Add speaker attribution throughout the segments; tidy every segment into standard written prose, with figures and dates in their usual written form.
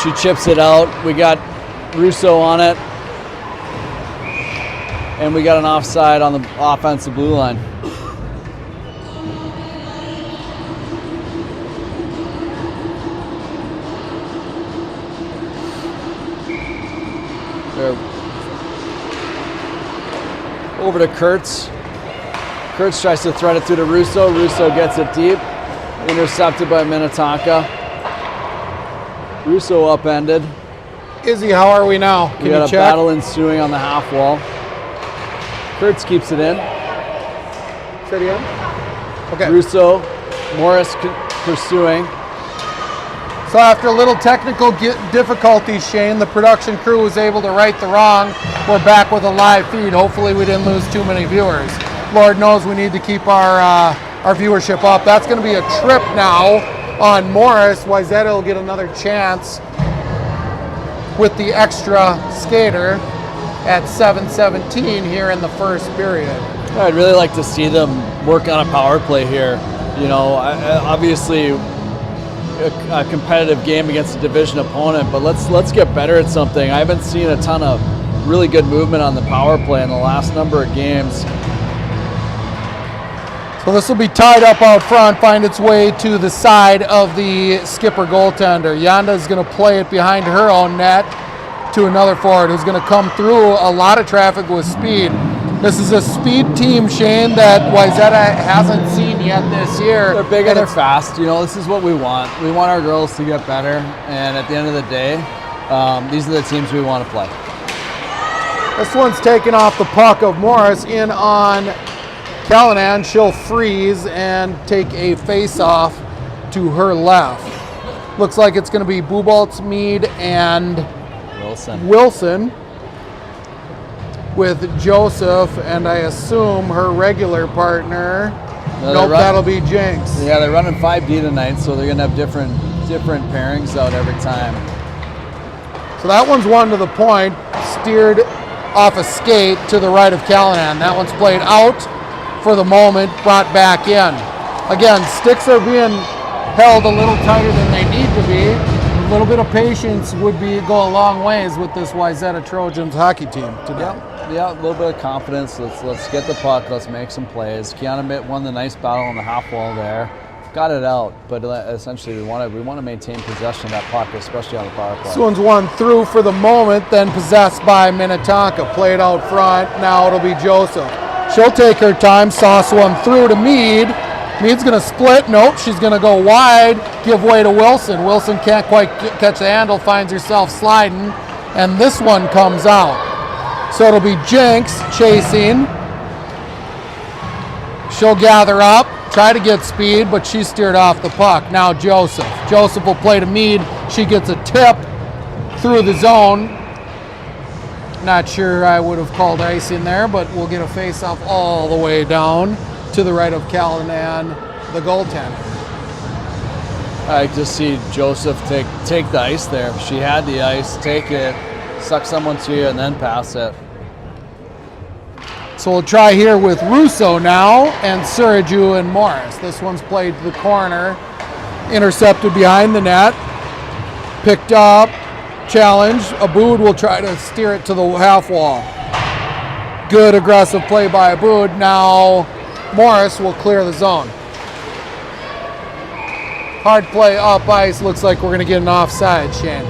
Speaker 1: She chips it out. We got Russo on it. And we got an offside on the offensive blue line. There. Over to Kurtz. Kurtz tries to thread it through to Russo. Russo gets it deep. Intercepted by Minnetonka. Russo upended.
Speaker 2: Izzy, how are we now? Can
Speaker 1: we got
Speaker 2: you
Speaker 1: a
Speaker 2: check?
Speaker 1: battle ensuing on the half wall. Kurtz keeps it in.
Speaker 2: Say it again. Okay.
Speaker 1: Russo, Morris pursuing.
Speaker 2: So after a little technical difficulties, Shane, the production crew was able to right the wrong. We're back with a live feed. Hopefully we didn't lose too many viewers. Lord knows we need to keep our viewership up. That's going to be a trip now on Morris. Wayzata will get another chance with the extra skater at 7:17 here in the first period.
Speaker 1: I'd really like to see them work on a power play here. You know, obviously a competitive game against a division opponent, but let's get better at something. I haven't seen a ton of really good movement on the power play in the last number of games.
Speaker 2: So this will be tied up out front, find its way to the side of the skipper goaltender. Yanda is going to play it behind her own net to another forward who's going to come through a lot of traffic with speed. This is a speed team, Shane, that Wayzata hasn't seen yet this year.
Speaker 1: They're big and they're fast. You know, this is what we want. We want our girls to get better, and at the end of the day, these are the teams we want to play.
Speaker 2: This one's taken off the puck of Morris in on Callanan. She'll freeze and take a face-off to her left. Looks like it's going to be Buboltz, Mead, and Wilson with Joseph, and I assume her regular partner. Nope, that'll be Jinx.
Speaker 1: Yeah, they're running 5D tonight, so they're going to have different pairings out every time.
Speaker 2: So that one's one to the point, steered off a skate to the right of Callanan. That one's played out for the moment, brought back in. Again, sticks are being held a little tighter than they need to be. A little bit of patience would go a long ways with this Wayzata Trojans hockey team today.
Speaker 1: Yeah, a little bit of confidence. Let's get the puck. Let's make some plays. Kiana won the nice battle on the half wall there. Got it out, but essentially we want to maintain possession of that puck, especially on the power play.
Speaker 2: This one's one through for the moment, then possessed by Minnetonka. Played out front. Now it'll be Joseph. She'll take her time. Sauce one through to Mead. Mead's going to split. Nope, she's going to go wide. Give way to Wilson. Wilson can't quite catch the handle. Finds herself sliding. And this one comes out. So it'll be Jinx chasing. She'll gather up. Try to get speed, but she steered off the puck. Now Joseph. Joseph will play to Mead. She gets a tip through the zone. Not sure I would have called icing there, but we'll get a face-off all the way down to the right of Callanan, the goaltender.
Speaker 1: I just see Joseph take the ice there. She had the ice, take it, suck someone to you, and then pass it.
Speaker 2: So we'll try here with Russo now, and Suraju and Morris. This one's played to the corner, intercepted behind the net, picked up, challenge. Aboud will try to steer it to the half wall. Good aggressive play by Aboud. Now Morris will clear the zone. Hard play up ice. Looks like we're going to get an offside, Shane.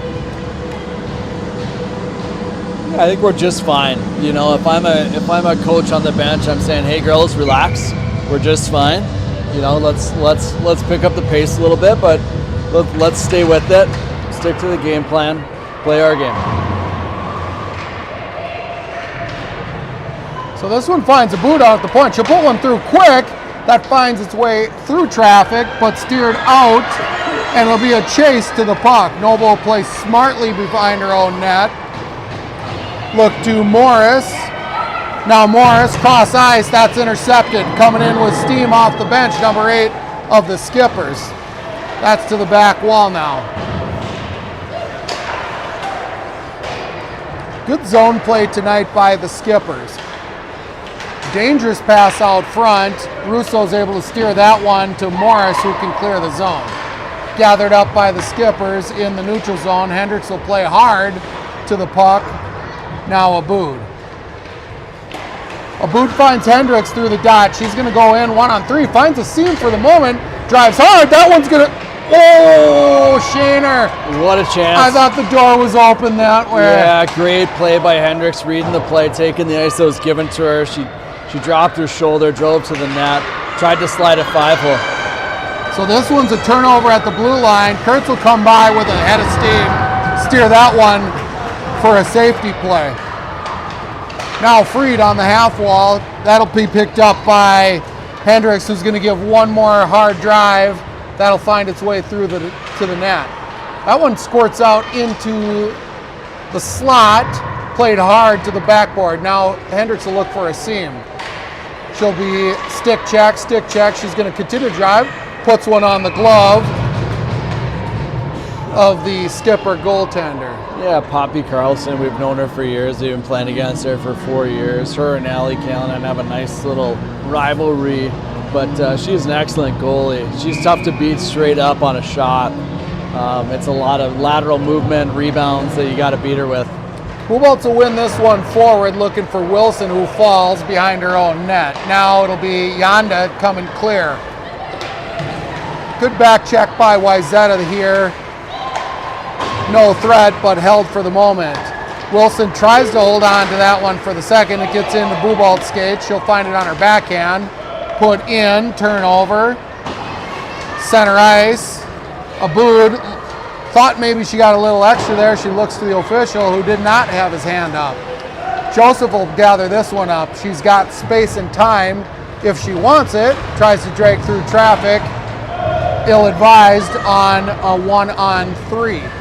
Speaker 1: I think we're just fine. You know, if I'm a coach on the bench, I'm saying, hey girls, relax. We're just fine. You know, let's pick up the pace a little bit, but let's stay with it. Stick to the game plan. Play our game.
Speaker 2: So this one finds Aboud out at the point. She'll put one through quick. That finds its way through traffic, but steered out, and it'll be a chase to the puck. Noble plays smartly behind her own net. Look to Morris. Now Morris, cross ice, that's intercepted. Coming in with steam off the bench, number 8 of the Skippers. That's to the back wall now. Good zone play tonight by the Skippers. Dangerous pass out front. Russo's able to steer that one to Morris, who can clear the zone. gathered up by the skippers in the neutral zone. Hendricks will play hard to the puck. Now Aboud. Aboud finds Hendricks through the dot. She's going to go in 1-on-3. Finds a seam for the moment. Drives hard. That one's going to... Oh, Shaner.
Speaker 1: What a chance.
Speaker 2: I thought the door was open that way.
Speaker 1: Yeah, great play by Hendricks, reading the play, taking the ice that was given to her. She dropped her shoulder, drove to the net, tried to slide a 5-hole.
Speaker 2: So this one's a turnover at the blue line. Kurtz will come by with a head of steam, steer that one for a safety play. Now Freed on the half wall. That'll be picked up by Hendricks, who's going to give one more hard drive. That'll find its way through to the net. That one squirts out into the slot, played hard to the backboard. Now Hendricks will look for a seam. She'll be stick check. She's going to continue to drive, puts one on the glove of the skipper goaltender.
Speaker 1: Yeah, Poppy Carlson, we've known her for years. We've been playing against her for 4 years. Her and Allie Callanan have a nice little rivalry, but she's an excellent goalie. She's tough to beat straight up on a shot. It's a lot of lateral movement, rebounds that you got to beat her with.
Speaker 2: Buboltz will win this one forward, looking for Wilson, who falls behind her own net. Now it'll be Yanda coming clear. Good back check by Wayzata here. No threat, but held for the moment. Wilson tries to hold on to that one for the second. It gets into Buboltz's skate. She'll find it on her backhand. Put in, turnover. Center ice. Aboud thought maybe she got a little extra there. She looks to the official, who did not have his hand up. Joseph will gather this one up. She's got space and time if she wants it. Tries to drag through traffic. Ill-advised on a 1-on-3.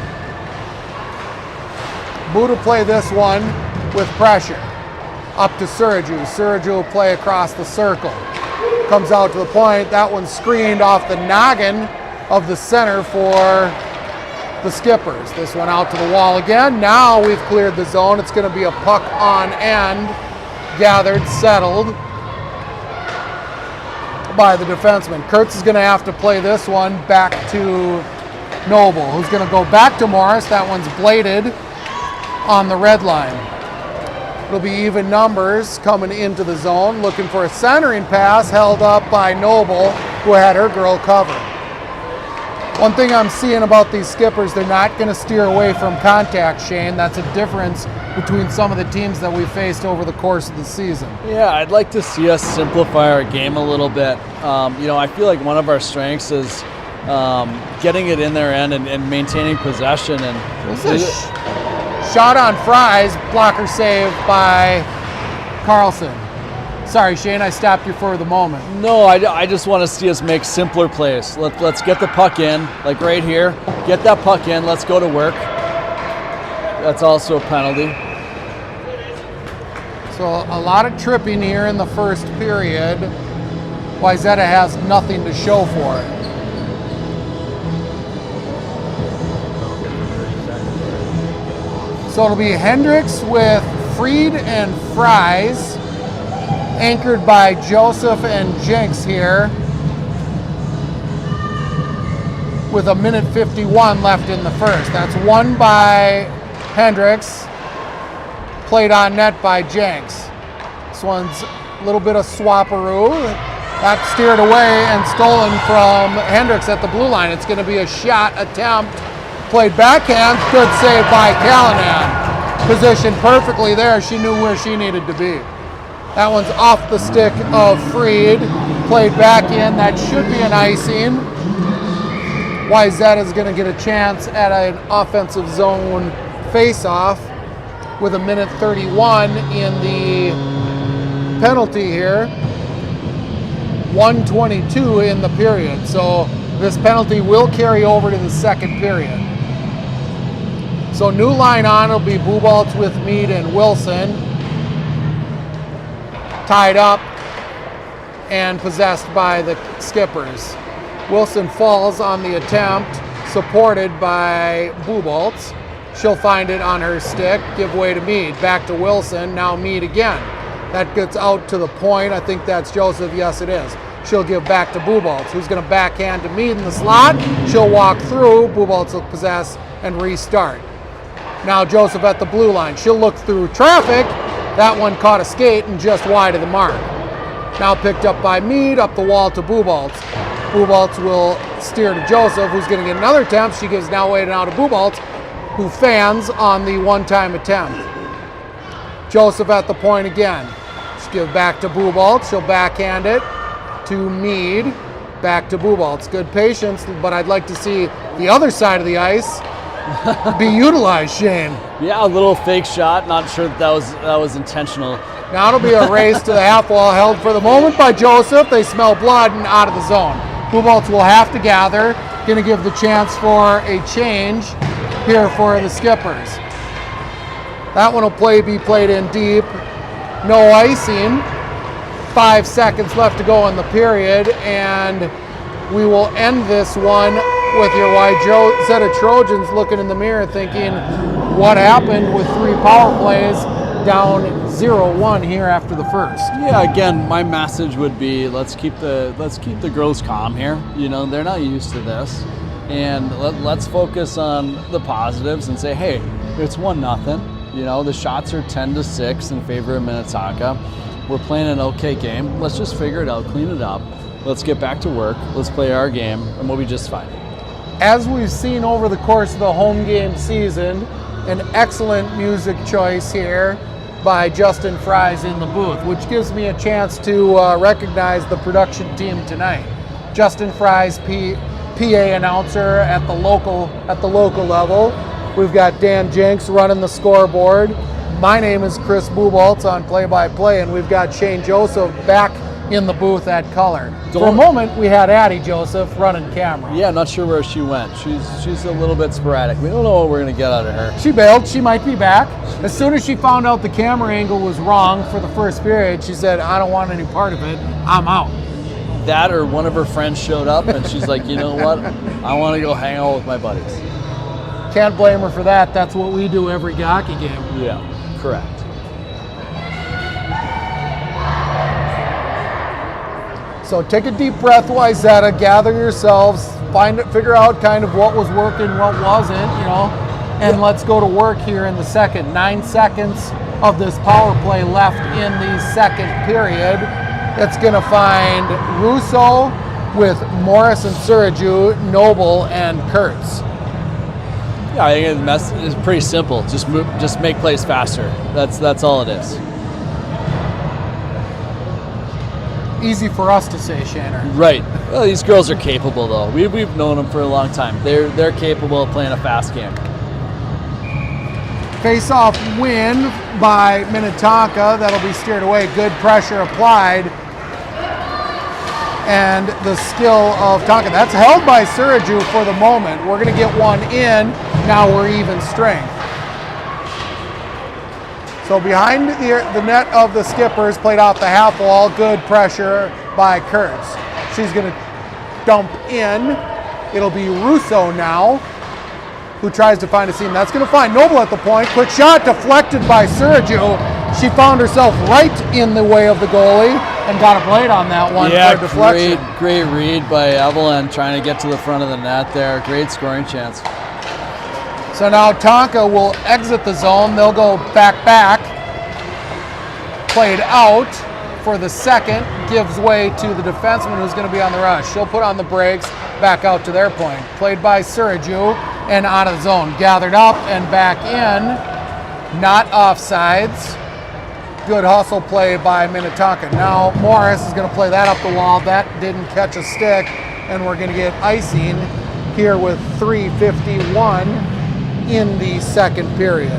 Speaker 2: Aboud will play this one with pressure. Up to Suraju. Suraju will play across the circle. Comes out to the point. That one's screened off the noggin of the center for the skippers. This one out to the wall again. Now we've cleared the zone. It's going to be a puck on end, gathered, settled by the defenseman. Kurtz is going to have to play this one back to Noble, who's going to go back to Morris. That one's bladed on the red line. It'll be even numbers coming into the zone, looking for a centering pass held up by Noble, who had her girl covered. One thing I'm seeing about these skippers, they're not going to steer away from contact, Shane. That's a difference between some of the teams that we faced over the course of the season.
Speaker 1: Yeah, I'd like to see us simplify our game a little bit. I feel like one of our strengths is getting it in their end and maintaining possession. And
Speaker 2: shot on Fries, blocker save by Carlson. Sorry, Shane, I stopped you for the moment.
Speaker 1: No, I just want to see us make simpler plays. Let's get the puck in, like right here. Get that puck in, let's go to work. That's also a penalty.
Speaker 2: So a lot of tripping here in the first period. Wayzata has nothing to show for it. So it'll be Hendricks with Freed and Fries, anchored by Joseph and Jenks here, with 1:51 left in the first. That's won by Hendricks, played on net by Jenks. This one's a little bit of swapperoo. That's steered away and stolen from Hendricks at the blue line. It's going to be a shot attempt. Played backhand, good save by Callanan. Positioned perfectly there. She knew where she needed to be. That one's off the stick of Freed. Played back in. That should be an icing. Wayzata is going to get a chance at an offensive zone face-off with 1:31 in the penalty here. 1:22 in the period. So this penalty will carry over to the second period. So new line on, it'll be Buboltz with Mead and Wilson. Tied up and possessed by the skippers. Wilson falls on the attempt, supported by Buboltz. She'll find it on her stick, give way to Mead. Back to Wilson, now Mead again. That gets out to the point. I think that's Joseph. Yes, it is. she'll give back to Buboltz, who's going to backhand to Mead in the slot. She'll walk through, Buboltz will possess and restart. Now Joseph at the blue line. She'll look through traffic. That one caught a skate and just wide of the mark. Now picked up by Mead, up the wall to Buboltz. Buboltz will steer to Joseph, who's going to get another attempt. She gives now way now to Buboltz, who fans on the one-time attempt. Joseph at the point again. She'll give back to Buboltz. She'll backhand it to Mead. Back to Buboltz. Good patience, but I'd like to see the other side of the ice be utilized, Shane.
Speaker 1: Yeah, a little fake shot. Not sure that was intentional.
Speaker 2: Now it'll be a race to the half wall, held for the moment by Joseph. They smell blood and out of the zone. Buboltz will have to gather. Going to give the chance for a change here for the Skippers. That one will be played in deep. No icing. 5 seconds left to go in the period, and we will end this one with your Wayzata Trojans looking in the mirror thinking, what happened with 3 power plays down 0-1 here after the first?
Speaker 1: Yeah, again, my message would be let's keep the girls calm here. You know, they're not used to this, and let's focus on the positives and say, hey, it's 1-0. You know, the shots are 10-6 in favor of Minnetonka. We're playing an okay game. Let's just figure it out, clean it up. Let's get back to work. Let's play our game, and we'll be just fine.
Speaker 2: As we've seen over the course of the home game season, an excellent music choice here by Justin Fries in the booth, which gives me a chance to recognize the production team tonight. Justin Fries, PA announcer at the local level. We've got Dan Jenks running the scoreboard. My name is Chris Buboltz on play-by-play, and we've got Shane Joseph back in the booth at color. For a moment, we had Addie Joseph running camera.
Speaker 1: Yeah, not sure where she went. She's a little bit sporadic. We don't know what we're going to get out of her.
Speaker 2: She bailed. She might be back. As soon as she found out the camera angle was wrong for the first period, she said, I don't want any part of it. I'm out.
Speaker 1: That or one of her friends showed up, and she's like, you know what? I want to go hang out with my buddies.
Speaker 2: Can't blame her for that. That's what we do every hockey game.
Speaker 1: Yeah, correct.
Speaker 2: So take a deep breath, Wayzata, gather yourselves, figure out kind of what was working, what wasn't, you know, and let's go to work here in the second. 9 seconds of this power play left in the second period. It's going to find Russo with Morris and Suraju, Noble, and Kurtz.
Speaker 1: Yeah, I think the message is pretty simple. Just make plays faster. That's all it is.
Speaker 2: Easy for us to say, Shanner.
Speaker 1: Right. Well, these girls are capable, though. We've known them for a long time. They're capable of playing a fast game.
Speaker 2: Face-off win by Minnetonka. That'll be steered away. Good pressure applied. And the skill of Tonka. That's held by Suraju for the moment. We're going to get one in. Now we're even strength. So behind the net of the Skippers, played off the half wall. Good pressure by Kurtz. She's going to dump in. It'll be Russo now, who tries to find a seam. That's going to find Noble at the point. Quick shot deflected by Suraju. She found herself right in the way of the goalie and got a blade on that one for a deflection.
Speaker 1: Great read by Evelyn trying to get to the front of the net there. Great scoring chance.
Speaker 2: So now Tonka will exit the zone. They'll go back. Played out for the second. Gives way to the defenseman who's going to be on the rush. She'll put on the brakes, back out to their point. Played by Suraju and out of the zone. Gathered up and back in. Not offsides. Good hustle play by Minnetonka. Now Morris is going to play that up the wall. That didn't catch a stick, and we're going to get icing here with 3:51 in the second period.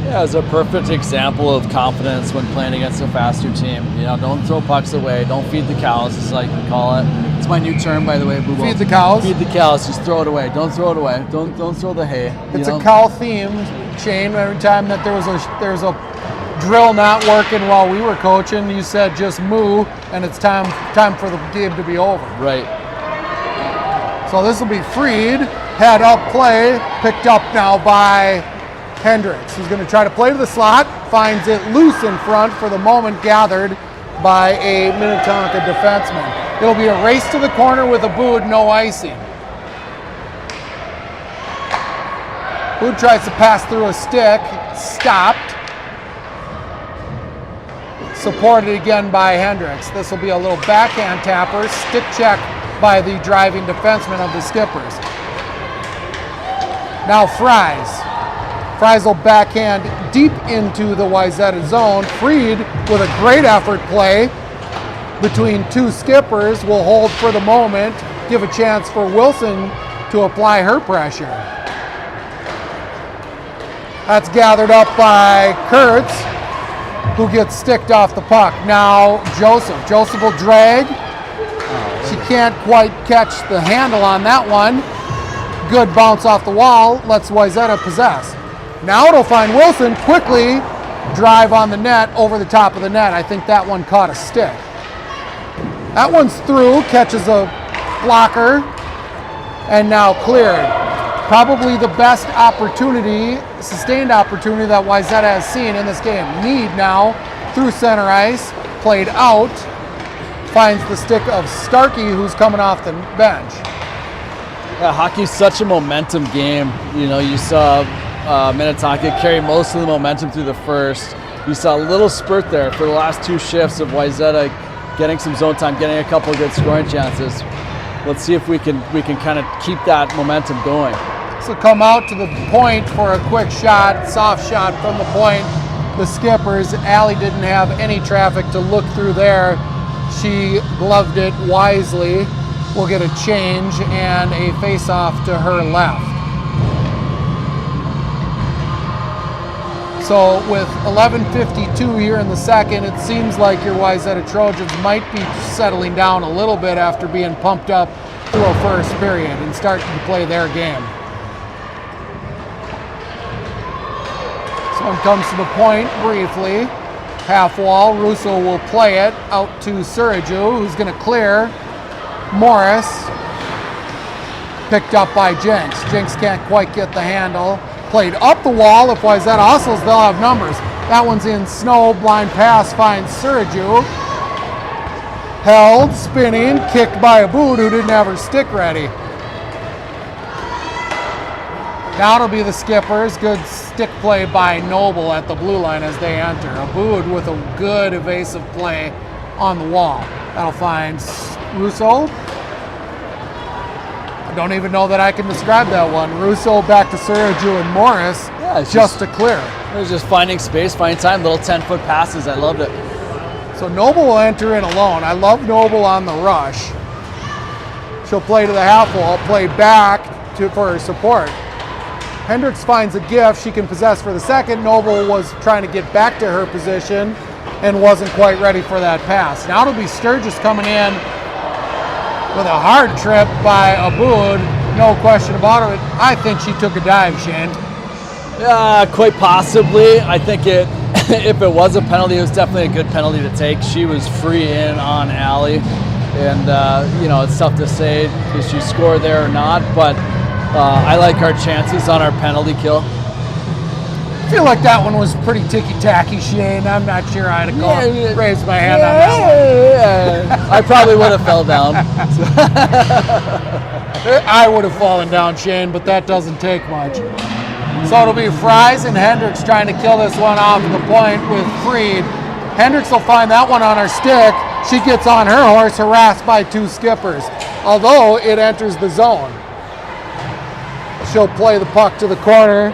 Speaker 1: Yeah, it's a perfect example of confidence when playing against a faster team. You know, don't throw pucks away. Don't feed the cows, as I can call it. It's my new term, by the way, Boo.
Speaker 2: Feed the cows?
Speaker 1: Feed the cows. Just throw it away. Don't throw it away. Don't throw the hay.
Speaker 2: It's a cow theme, Shane. Every time that there's a drill not working while we were coaching, you said just moo, and it's time for the game to be over.
Speaker 1: Right.
Speaker 2: So this will be freed. Head up play, picked up now by Hendricks, who's going to try to play to the slot, finds it loose in front for the moment, gathered by a Minnetonka defenseman. It'll be a race to the corner with Aboud, no icing. Aboud tries to pass through a stick, stopped. Supported again by Hendricks. This will be a little backhand tapper, stick check by the driving defenseman of the Skippers. Now Fries. Fries will backhand deep into the Wayzata zone. Freed with a great effort play between two Skippers will hold for the moment, give a chance for Wilson to apply her pressure. That's gathered up by Kurtz, who gets sticked off the puck. Now Joseph. Joseph will drag. She can't quite catch the handle on that one. Good bounce off the wall, lets Wayzata possess. Now it'll find Wilson, quickly drive on the net, over the top of the net. I think that one caught a stick. That one's through, catches a blocker, and now cleared. Probably the best opportunity, sustained opportunity that Wayzata has seen in this game. Mead now through center ice, played out, finds the stick of Starkey, who's coming off the bench.
Speaker 1: Yeah, hockey's such a momentum game. You know, you saw Minnetonka carry most of the momentum through the first. You saw a little spurt there for the last two shifts of Wayzata getting some zone time, getting a couple of good scoring chances. Let's see if we can kind of keep that momentum going.
Speaker 2: So come out to the point for a quick shot, soft shot from the point. The Skippers, Allie didn't have any traffic to look through there. She gloved it wisely. We'll get a change and a face-off to her left. So with 11:52 here in the second, it seems like your Wayzata Trojans might be settling down a little bit after being pumped up through a first period and starting to play their game. This one comes to the point briefly. Half wall, Russo will play it out to Suraju, who's going to clear. Morris, picked up by Jenks. Jenks can't quite get the handle. Played up the wall. If Wayzata hustles, they'll have numbers. That one's in snow. Blind pass finds Suraju. Held, spinning, kicked by Aboud, who didn't have her stick ready. Now it'll be the Skippers. Good stick play by Noble at the blue line as they enter. Aboud with a good evasive play on the wall. That'll find Russo. I don't even know that I can describe that one. Russo back to Suraju and Morris,
Speaker 1: Yeah,
Speaker 2: just to clear.
Speaker 1: It was just finding space, finding time, little 10-foot passes. I loved it.
Speaker 2: So Noble will enter in alone. I love Noble on the rush. She'll play to the half wall, play back for her support. Hendricks finds a gift she can possess for the second. Noble was trying to get back to her position and wasn't quite ready for that pass. Now it'll be Sturgis coming in with a hard trip by Aboud. No question about it. I think she took a dive, Shane.
Speaker 1: Quite possibly. I think if it was a penalty, it was definitely a good penalty to take. She was free in on Allie, and it's tough to say if she scored there or not, but I like our chances on our penalty kill.
Speaker 2: I feel like that one was pretty ticky-tacky, Shane. I'm not sure I'd have raised my hand on that one.
Speaker 1: I probably would have fell down.
Speaker 2: I would have fallen down, Shane, but that doesn't take much. So it'll be Fries and Hendricks trying to kill this one off the point with Freed. Hendricks will find that one on her stick. She gets on her horse, harassed by two Skippers, although it enters the zone. She'll play the puck to the corner.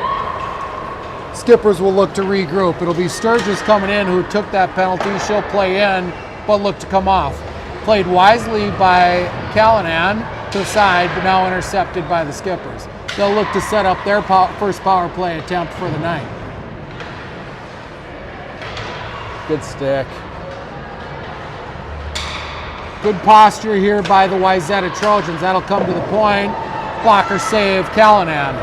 Speaker 2: Skippers will look to regroup. It'll be Sturgis coming in, who took that penalty. She'll play in, but look to come off. Played wisely by Callanan to the side, but now intercepted by the Skippers. They'll look to set up their first power play attempt for the night.
Speaker 1: Good stick.
Speaker 2: Good posture here by the Wayzata Trojans. That'll come to the point. Blocker save, Callanan.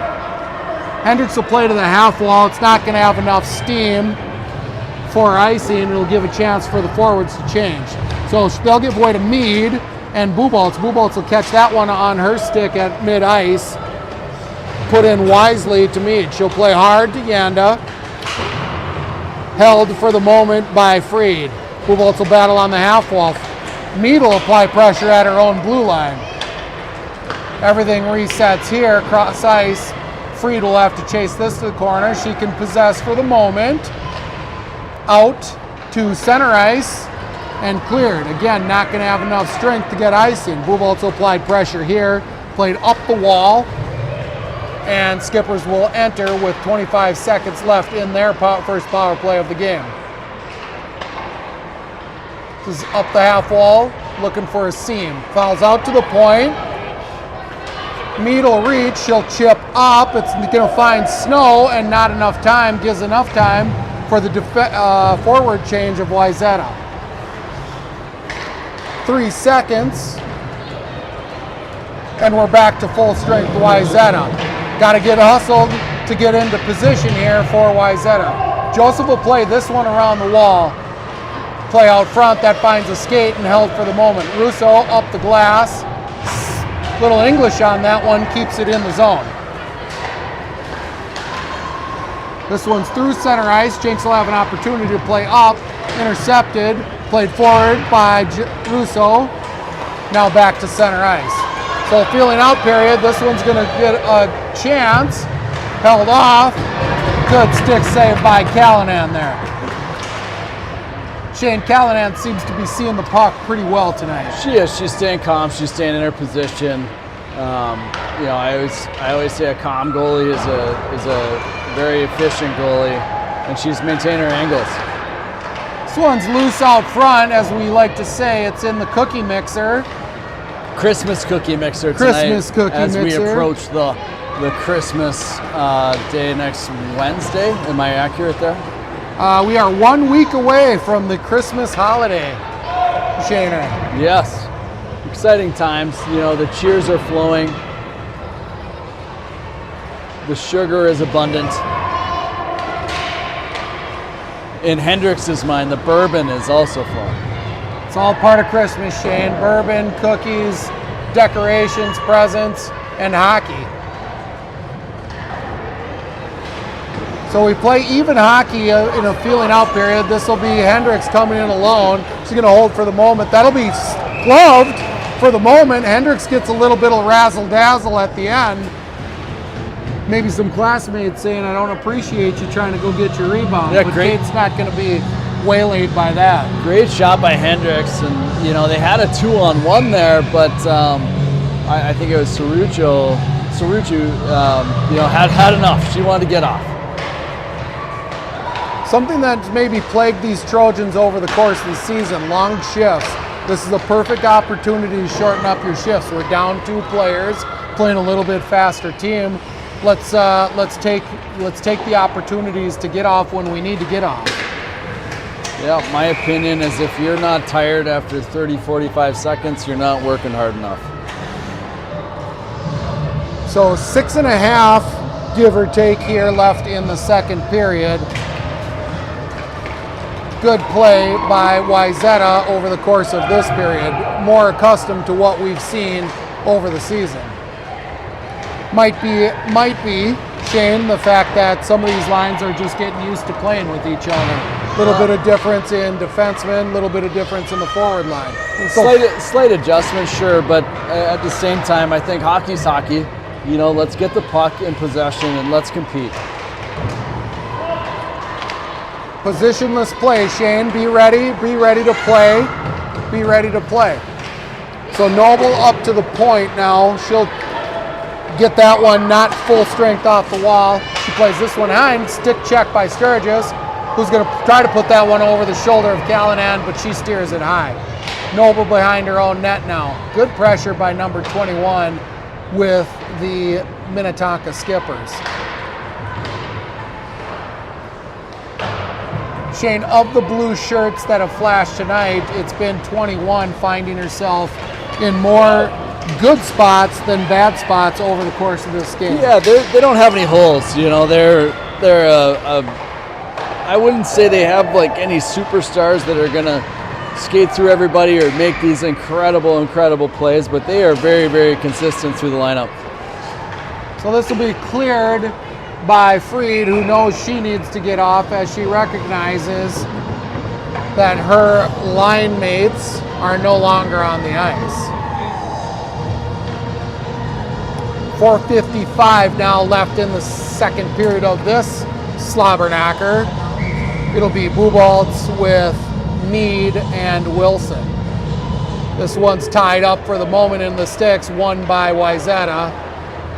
Speaker 2: Hendricks will play to the half wall. It's not going to have enough steam for icing. It'll give a chance for the forwards to change. So they'll give way to Mead and Buboltz. Buboltz will catch that one on her stick at mid-ice. Put in wisely to Mead. She'll play hard to Yanda. Held for the moment by Freed. Buboltz will battle on the half wall. Mead will apply pressure at her own blue line. Everything resets here, cross ice. Fried will have to chase this to the corner. She can possess for the moment. Out to center ice and cleared. Again, not going to have enough strength to get icing. Buboltz applied pressure here, played up the wall, and Skippers will enter with 25 seconds left in their first power play of the game. This is up the half wall, looking for a seam. Fouls out to the point. Mead will reach, she'll chip up. It's going to find Snow, and not enough time, gives enough time for the forward change of Wayzata. 3 seconds, and we're back to full strength Wayzata. Got to get hustled to get into position here for Wayzata. Joseph will play this one around the wall. Play out front, that finds a skate and held for the moment. Russo up the glass. Little English on that one, keeps it in the zone. This one's through center ice. Jenks will have an opportunity to play up. Intercepted, played forward by Russo. Now back to center ice. So feeling out period, this one's gonna get a chance. Held off. Good stick save by Callanan there. Shane Callanan seems to be seeing the puck pretty well tonight.
Speaker 1: She is. She's staying calm. She's staying in her position. I always say a calm goalie is a very efficient goalie, and she's maintained her angles.
Speaker 2: This one's loose out front, as we like to say. It's in the cookie mixer.
Speaker 1: Christmas cookie mixer tonight.
Speaker 2: Christmas cookie
Speaker 1: as
Speaker 2: mixer.
Speaker 1: we approach the Christmas day next Wednesday. Am I accurate there?
Speaker 2: We are 1 week away from the Christmas holiday, Shaner.
Speaker 1: Yes. Exciting times. You know, the cheers are flowing. The sugar is abundant. In Hendrix's mind, the bourbon is also flowing.
Speaker 2: It's all part of Christmas, Shane. Bourbon, cookies, decorations, presents, and hockey. So we play even hockey in a feeling out period. This will be Hendricks coming in alone. She's going to hold for the moment. That'll be gloved for the moment. Hendricks gets a little bit of razzle-dazzle at the end. Maybe some classmates saying, I don't appreciate you trying to go get your rebound.
Speaker 1: Yeah,
Speaker 2: but
Speaker 1: great.
Speaker 2: Kate's not going to be waylaid by that.
Speaker 1: Great shot by Hendricks. And, you know, they had a 2-on-1 there, but I think it was Saruccio, had enough. She wanted to get off.
Speaker 2: Something that's maybe plagued these Trojans over the course of the season, long shifts. This is a perfect opportunity to shorten up your shifts. We're down 2 players, playing a little bit faster team. Let's take the opportunities to get off when we need to get off.
Speaker 1: Yeah, my opinion is if you're not tired after 30, 45 seconds, you're not working hard enough.
Speaker 2: So 6.5, give or take here, left in the second period. Good play by Wayzata over the course of this period, more accustomed to what we've seen over the season. Might be, Shane, the fact that some of these lines are just getting used to playing with each other. Little bit of difference in defensemen, little bit of difference in the forward line.
Speaker 1: Slight adjustment, sure, but at the same time, I think hockey's hockey. You know, let's get the puck in possession and let's compete.
Speaker 2: Positionless play, Shane. Be ready to play. Be ready to play. So Noble up to the point now. She'll get that one not full strength off the wall. She plays this one behind. Stick check by Sturgis, who's going to try to put that one over the shoulder of Callanan, but she steers it high. Noble behind her own net now. Good pressure by number 21 with the Minnetonka Skippers. Shane, of the blue shirts that have flashed tonight, it's been 21 finding herself in more good spots than bad spots over the course of this game.
Speaker 1: Yeah, they don't have any holes. You know, they're I wouldn't say they have like any superstars that are gonna skate through everybody or make these incredible plays, but they are very, very consistent through the lineup.
Speaker 2: So this will be cleared by Fried, who knows she needs to get off as she recognizes that her line mates are no longer on the ice. 4:55 now left in the second period of this slobberknocker. It'll be Buboltz with Mead and Wilson. This one's tied up for the moment in the sticks, won by Wayzata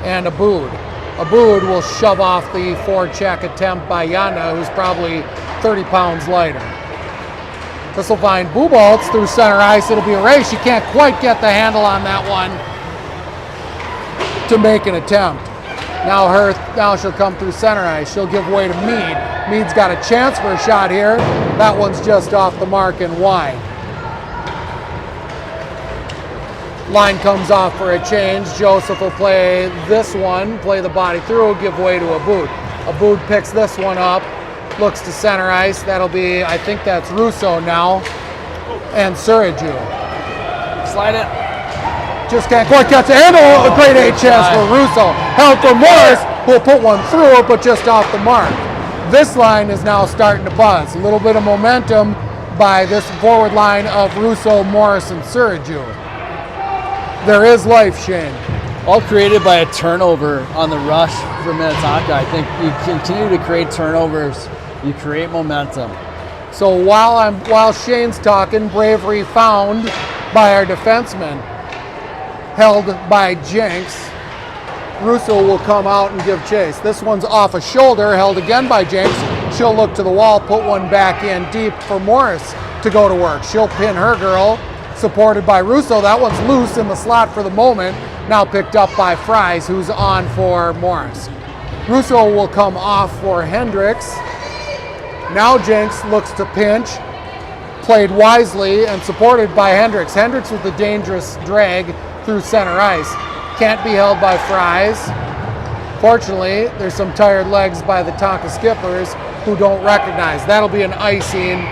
Speaker 2: and Aboud. Aboud will shove off the forecheck attempt by Yana, who's probably 30 pounds lighter. This will find Buboltz through center ice. It'll be a race. She can't quite get the handle on that one to make an attempt. Now she'll come through center ice. She'll give way to Mead. Mead's got a chance for a shot here. That one's just off the mark and wide. Line comes off for a change. Joseph will play this one, play the body through, give way to Aboud. Aboud picks this one up, looks to center ice. That'll be, I think that's Russo now, and Suraju.
Speaker 1: Slide it.
Speaker 2: Just can't quite catch the handle. A great A chance for Russo. Held for Morris, who'll put one through, but just off the mark. This line is now starting to buzz. A little bit of momentum by this forward line of Russo, Morris, and Suraju. There is life, Shane.
Speaker 1: All created by a turnover on the rush for Minnetonka. I think you continue to create turnovers, you create momentum.
Speaker 2: So while Shane's talking, bravery found by our defenseman, held by Jenks. Russo will come out and give chase. This one's off a shoulder, held again by Jenks. She'll look to the wall, put one back in deep for Morris to go to work. She'll pin her girl. Supported by Russo. That one's loose in the slot for the moment. Now picked up by Fries, who's on for Morris. Russo will come off for Hendricks. Now Jenks looks to pinch. Played wisely and supported by Hendricks. Hendricks with a dangerous drag through center ice. Can't be held by Fries. Fortunately, there's some tired legs by the Tonka skippers who don't recognize. That'll be an icing.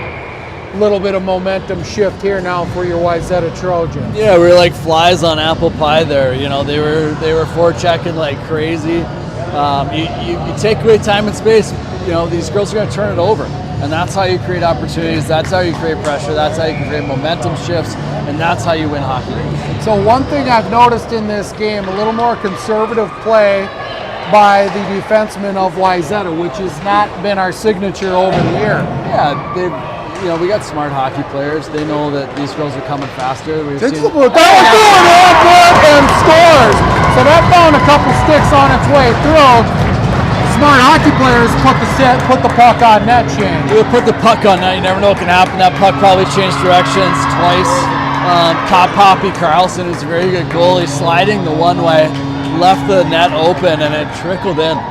Speaker 2: Little bit of momentum shift here now for your Wayzata Trojans.
Speaker 1: Yeah, we were like flies on apple pie there. You know, they were forechecking like crazy. You take away time and space. You know, these girls are going to turn it over, and that's how you create opportunities. That's how you create pressure. That's how you can create momentum shifts, and that's how you win hockey games.
Speaker 2: So one thing I've noticed in this game, a little more conservative play by the defensemen of Wayzata, which has not been our signature over the year.
Speaker 1: Yeah, we got smart hockey players. They know that these girls are coming faster.
Speaker 2: That was good, and scores. So that found a couple sticks on its way through. Smart hockey players put the puck on net, Shane.
Speaker 1: You put the puck on net. You never know what can happen. That puck probably changed directions twice. Top Poppy Carlson, who's a very good goalie, sliding the one way, left the net open, and it trickled in.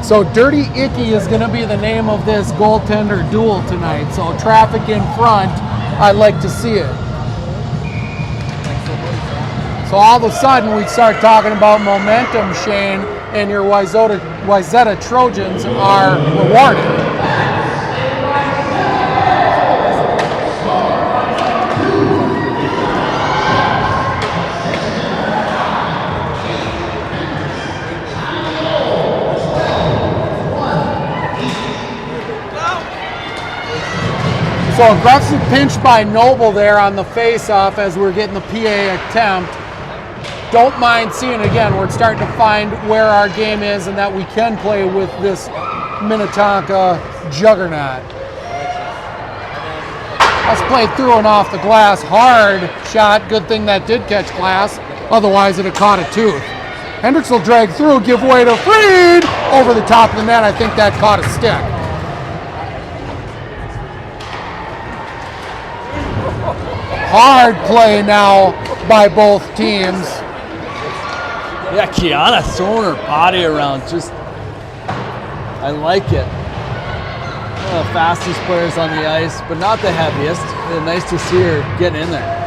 Speaker 2: So Dirty Icky is going to be the name of this goaltender duel tonight. So traffic in front, I'd like to see it. So all of a sudden we start talking about momentum, Shane, and your Wayzata Trojans are rewarded. So aggressive pinch by Noble there on the face-off as we're getting the PA attempt. Don't mind seeing it again. We're starting to find where our game is and that we can play with this Minnetonka juggernaut. That's played through and off the glass. Hard shot. Good thing that did catch glass. Otherwise, it would have caught a tooth. Hendricks will drag through, give way to Freed. Over the top of the net. I think that caught a stick. Hard play now by both teams.
Speaker 1: Yeah, Kiana throwing her body around. I like it. One of the fastest players on the ice, but not the heaviest. Nice to see her getting in there.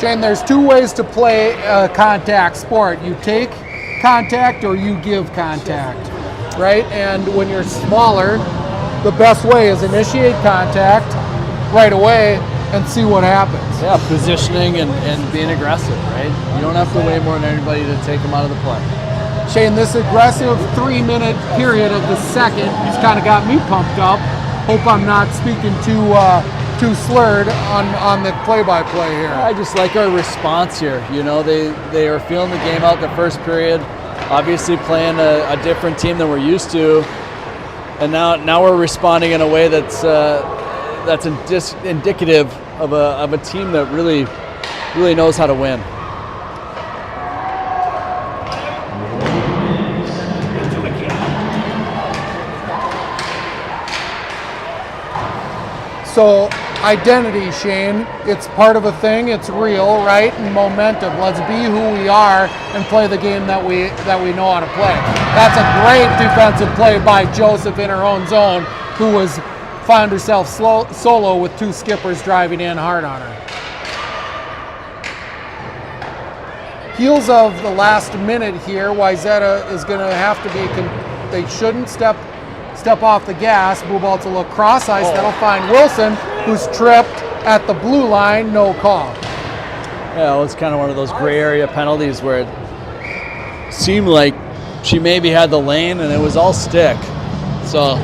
Speaker 2: Shane, there's two ways to play a contact sport. You take contact or you give contact, right? And when you're smaller, the best way is initiate contact right away and see what happens.
Speaker 1: Yeah, positioning and being aggressive, right? You don't have to weigh more than anybody to take them out of the play.
Speaker 2: Shane, this aggressive 3-minute period of the second has kind of got me pumped up. Hope I'm not speaking too too slurred on the play-by-play here.
Speaker 1: I just like our response here. You know, they are feeling the game out the first period, obviously playing a different team than we're used to, and now we're responding in a way that's indicative of a team that really knows how to win.
Speaker 2: So identity, Shane, it's part of a thing, it's real, right? And momentum. Let's be who we are and play the game that we know how to play. That's a great defensive play by Joseph in her own zone, who found herself solo with two skippers driving in hard on her. Heels of the last minute here, Wayzata is going to have to be, they shouldn't step off the gas, move out to look cross ice. That'll find Wilson, who's tripped at the blue line, no call.
Speaker 1: Yeah, well, it's kind of one of those gray area penalties where it seemed like she maybe had the lane and it was all stick. So,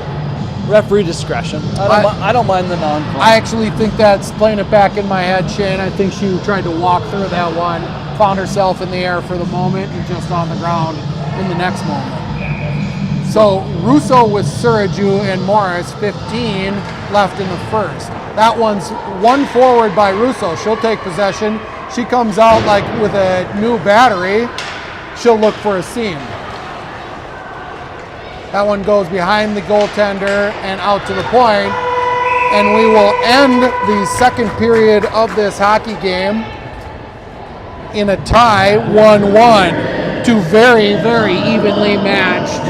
Speaker 1: referee discretion. I don't mind the non-call.
Speaker 2: I actually think that's playing it back in my head, Shane. I think she tried to walk through that one, found herself in the air for the moment and just on the ground in the next moment. So Russo with Suraju and Morris, 15 left in the first. That one's one forward by Russo. She'll take possession. She comes out like with a new battery. She'll look for a seam. That one goes behind the goaltender and out to the point. And we will end the second period of this hockey game in a tie, 1-1. Two very, very evenly matched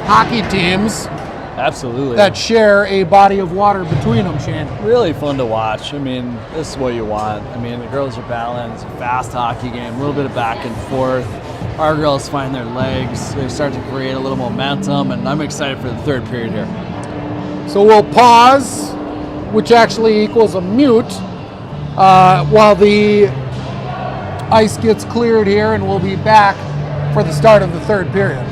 Speaker 2: hockey teams.
Speaker 1: Absolutely.
Speaker 2: That share a body of water between them, Shane.
Speaker 1: Really fun to watch. I mean, this is what you want. I mean, the girls are battling. It's a fast hockey game, a little bit of back and forth. Our girls find their legs. They start to create a little momentum, and I'm excited for the third period here.
Speaker 2: So we'll pause, which actually equals a mute, while the ice gets cleared here, and we'll be back for the start of the third period.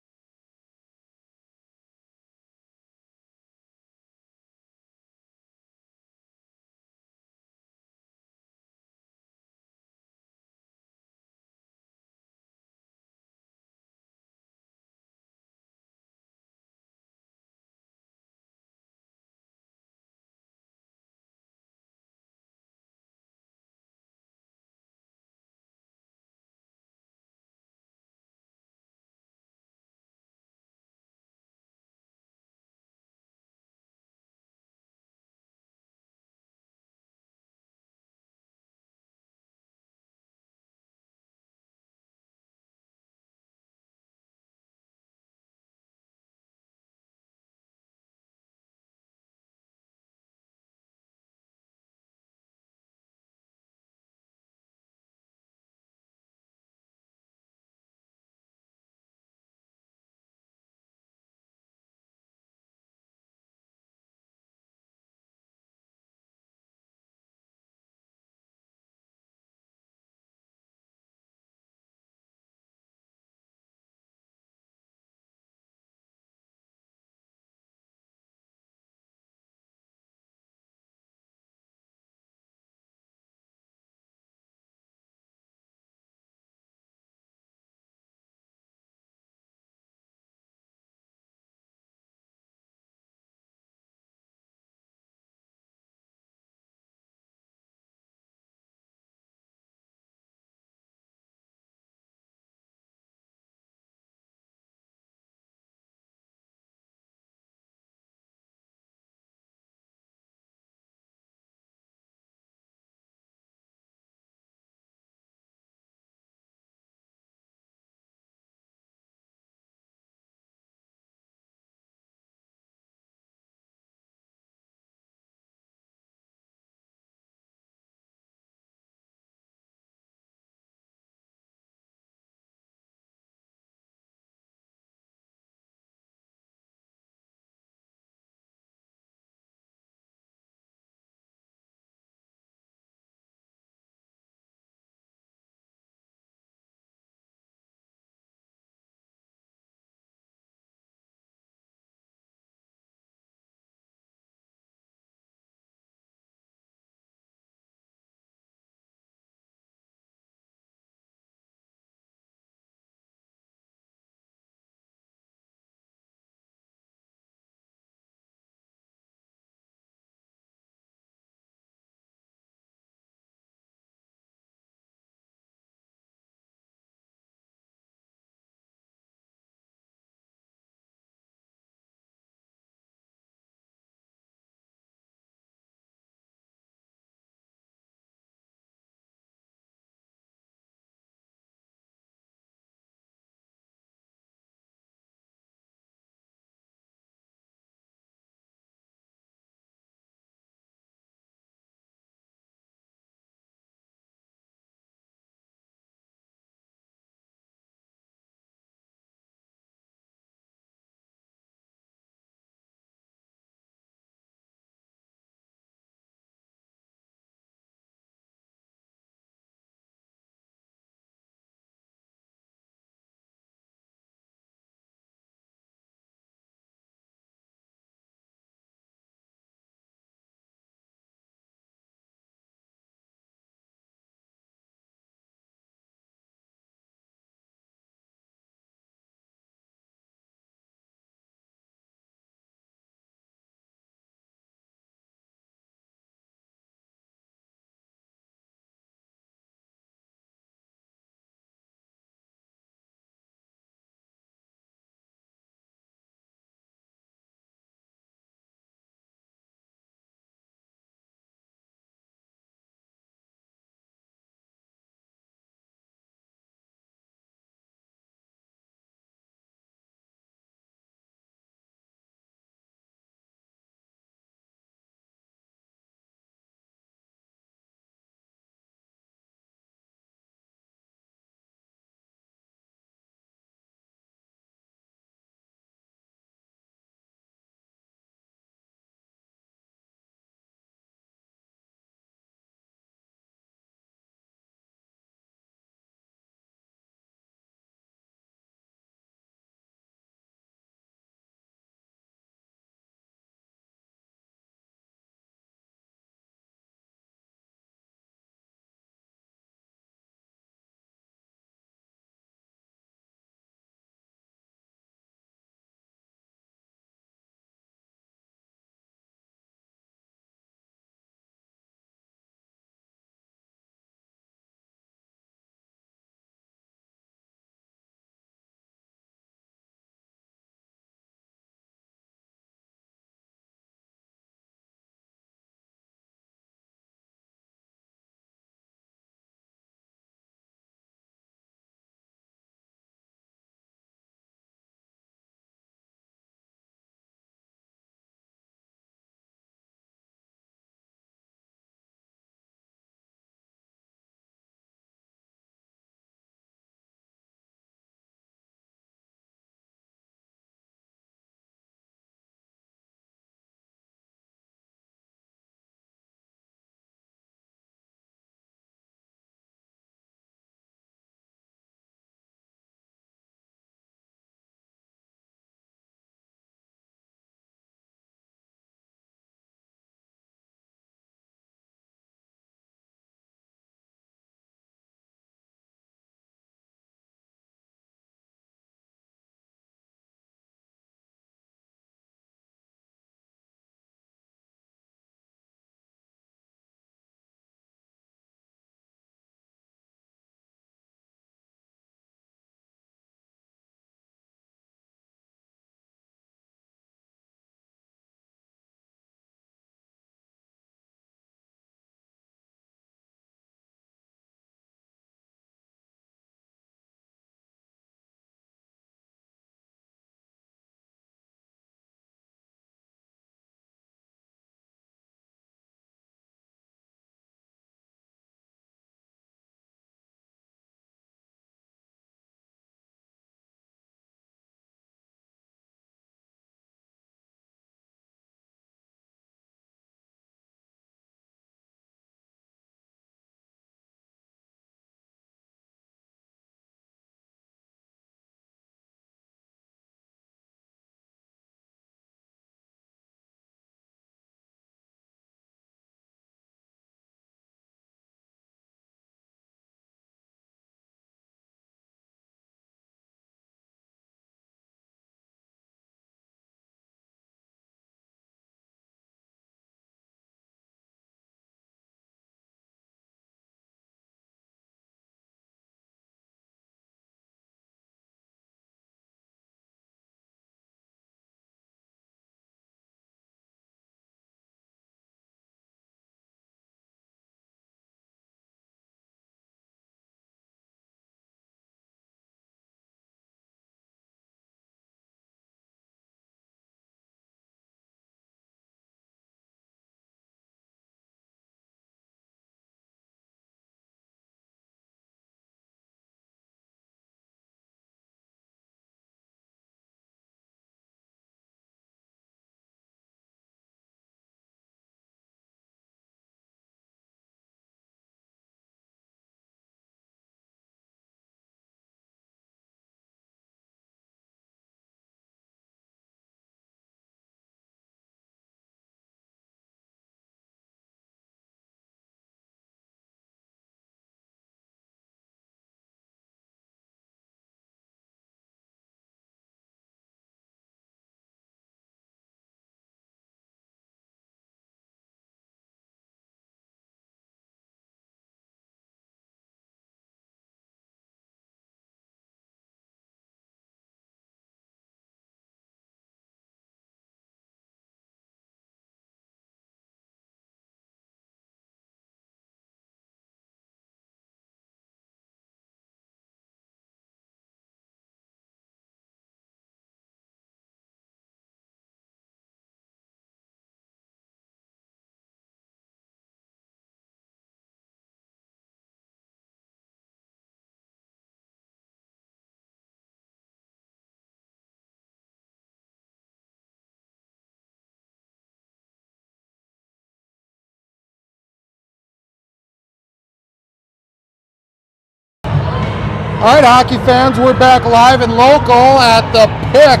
Speaker 2: All right, hockey fans, we're back live and local at the Pick.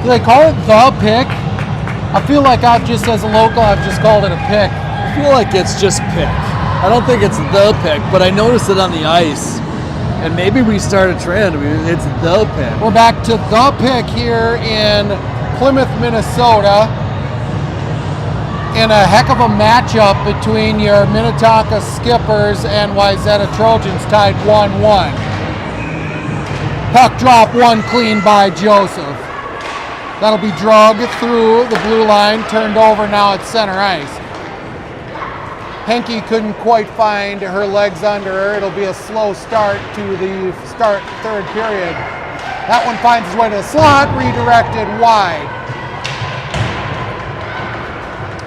Speaker 2: Do they call it the Pick? I feel like just as a local, I've just called it a Pick.
Speaker 1: I feel like it's just Pick. I don't think it's the Pick, but I noticed it on the ice. And maybe we start a trend. It's the Pick.
Speaker 2: We're back to the Pick here in Plymouth, Minnesota, in a heck of a matchup between your Minnetonka Skippers and Wayzata Trojans, tied 1-1. Puck drop, one clean by Joseph. That'll be dragged through the blue line, turned over now at center ice. Henke couldn't quite find her legs under her. It'll be a slow start to the third period. That one finds its way to the slot, redirected wide.